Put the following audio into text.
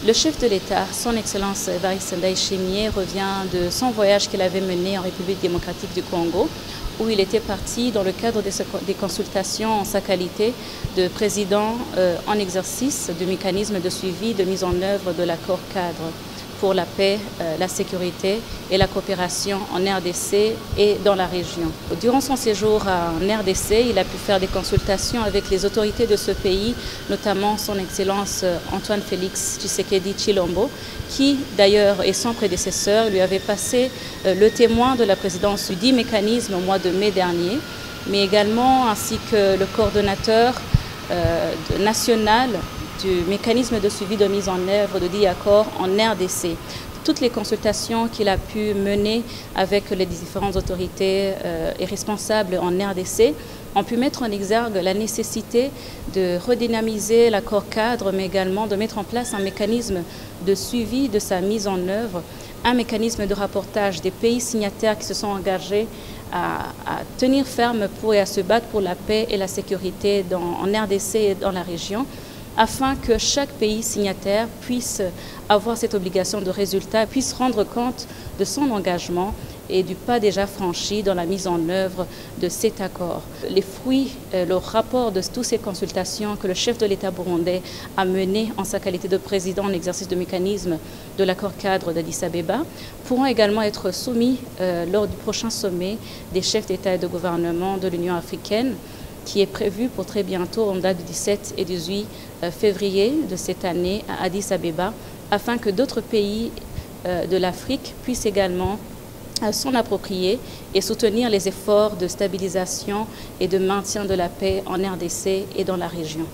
Le chef de l'État, son Excellence Evariste Ndayishimiye, revient de son voyage qu'il avait mené en République démocratique du Congo, où il était parti dans le cadre des consultations en sa qualité de président en exercice du mécanisme de suivi de mise en œuvre de l'accord cadre pour la paix, la sécurité et la coopération en RDC et dans la région. Durant son séjour en RDC, il a pu faire des consultations avec les autorités de ce pays, notamment son Excellence Antoine Félix Tshisekedi Tshilombo, qui d'ailleurs est son prédécesseur, lui avait passé le témoin de la présidence du dit mécanisme au mois de mai dernier, mais également ainsi que le coordonnateur national du mécanisme de suivi de mise en œuvre de dit accord en RDC. Toutes les consultations qu'il a pu mener avec les différentes autorités et responsables en RDC ont pu mettre en exergue la nécessité de redynamiser l'accord cadre, mais également de mettre en place un mécanisme de suivi de sa mise en œuvre, un mécanisme de rapportage des pays signataires qui se sont engagés à tenir ferme et à se battre pour la paix et la sécurité en RDC et dans la région, afin que chaque pays signataire puisse avoir cette obligation de résultat, puisse rendre compte de son engagement et du pas déjà franchi dans la mise en œuvre de cet accord. Les fruits, le rapport de toutes ces consultations que le chef de l'État burundais a menées en sa qualité de président en exercice de mécanisme de l'accord cadre d'Addis Abeba pourront également être soumis lors du prochain sommet des chefs d'État et de gouvernement de l'Union africaine, qui est prévu pour très bientôt, en date du 17 et 18 février de cette année à Addis Abeba, afin que d'autres pays de l'Afrique puissent également s'en approprier et soutenir les efforts de stabilisation et de maintien de la paix en RDC et dans la région.